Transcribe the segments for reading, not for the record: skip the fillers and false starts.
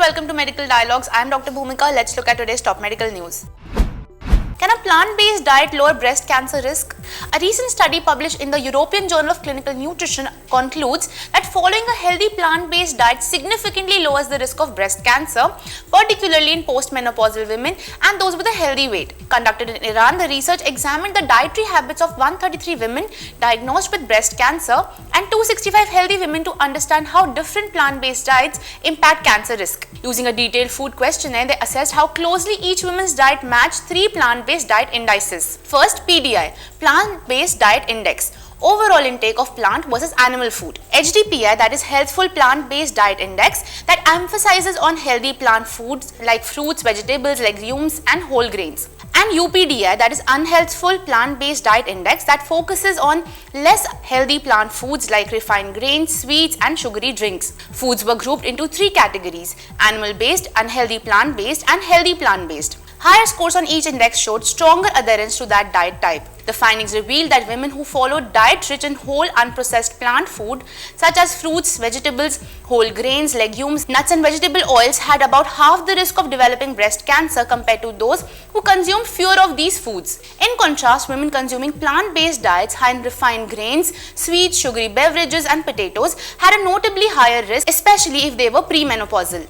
welcome to Medical Dialogues. I am Dr. Bhumika. Let's look at today's top medical news. Can a plant-based diet lower breast cancer risk? A recent study published in the European Journal of Clinical Nutrition concludes that following a healthy plant-based diet significantly lowers the risk of breast cancer, particularly in postmenopausal women and those with a healthy weight. Conducted in Iran, the research examined the dietary habits of 133 women diagnosed with breast cancer and 265 healthy women to understand how different plant-based diets impact cancer risk. Using a detailed food questionnaire, they assessed how closely each woman's diet matched three plant-based diet indices. First, PDI, Plant-Based Diet Index, overall intake of plant versus animal food. HDPI, that is Healthful Plant-Based Diet Index, that emphasizes on healthy plant foods like fruits, vegetables, legumes and whole grains. And UPDI, that is Unhealthful Plant-Based Diet Index, that focuses on less healthy plant foods like refined grains, sweets and sugary drinks. Foods were grouped into three categories: animal-based, unhealthy plant-based and healthy plant-based. Higher scores on each index showed stronger adherence to that diet type. The findings revealed that women who followed diet rich in whole unprocessed plant food such as fruits, vegetables, whole grains, legumes, nuts and vegetable oils had about half the risk of developing breast cancer compared to those who consumed fewer of these foods. In contrast, women consuming plant-based diets high in refined grains, sweets, sugary beverages and potatoes had a notably higher risk, especially if they were premenopausal.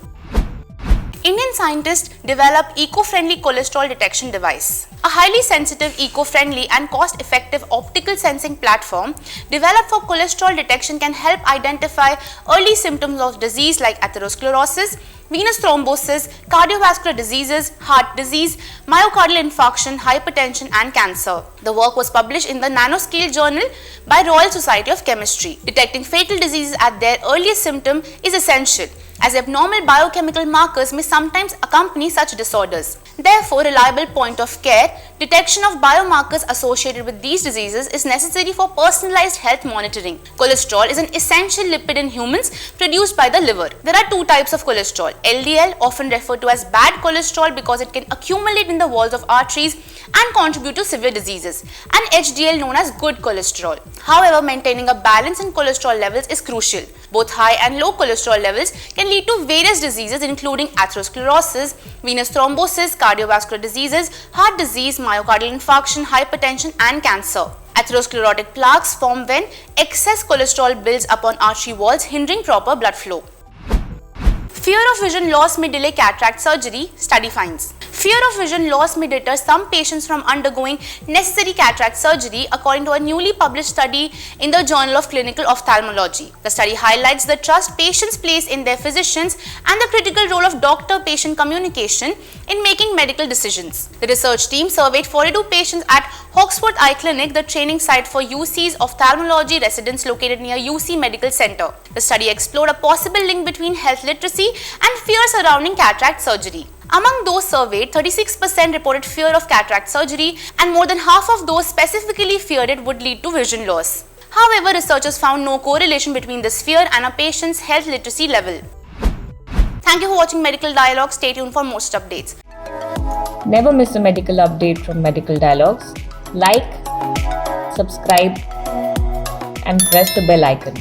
Indian scientists developed eco-friendly cholesterol detection device. A highly sensitive, eco-friendly and cost-effective optical sensing platform developed for cholesterol detection can help identify early symptoms of disease like atherosclerosis, venous thrombosis, cardiovascular diseases, heart disease, myocardial infarction, hypertension and cancer. The work was published in the Nanoscale journal by Royal Society of Chemistry. Detecting fatal diseases at their earliest symptom is essential, as abnormal biochemical markers may sometimes accompany such disorders. Therefore, reliable point of care detection of biomarkers associated with these diseases is necessary for personalized health monitoring. Cholesterol is an essential lipid in humans produced by the liver. There are two types of cholesterol: LDL, often referred to as bad cholesterol because it can accumulate in the walls of arteries and contribute to severe diseases, and HDL, known as good cholesterol. However, maintaining a balance in cholesterol levels is crucial. Both high and low cholesterol levels can lead to various diseases including atherosclerosis, venous thrombosis, cardiovascular diseases, heart disease, myocardial infarction, hypertension and cancer. Atherosclerotic plaques form when excess cholesterol builds upon artery walls, hindering proper blood flow. Fear of vision loss may delay cataract surgery, study finds. Fear of vision loss may deter some patients from undergoing necessary cataract surgery, according to a newly published study in the Journal of Clinical Ophthalmology. The study highlights the trust patients place in their physicians and the critical role of doctor-patient communication in making medical decisions. The research team surveyed 42 patients at Hawksworth Eye Clinic, the training site for UC's ophthalmology residents located near UC Medical Center. The study explored a possible link between health literacy and fear surrounding cataract surgery. Among those surveyed, 36% reported fear of cataract surgery and more than half of those specifically feared it would lead to vision loss. However, researchers found no correlation between this fear and a patient's health literacy level. Thank you for watching Medical Dialogue. Stay tuned for most updates. Never miss a medical update from Medical Dialogues. Like, subscribe and press the bell icon.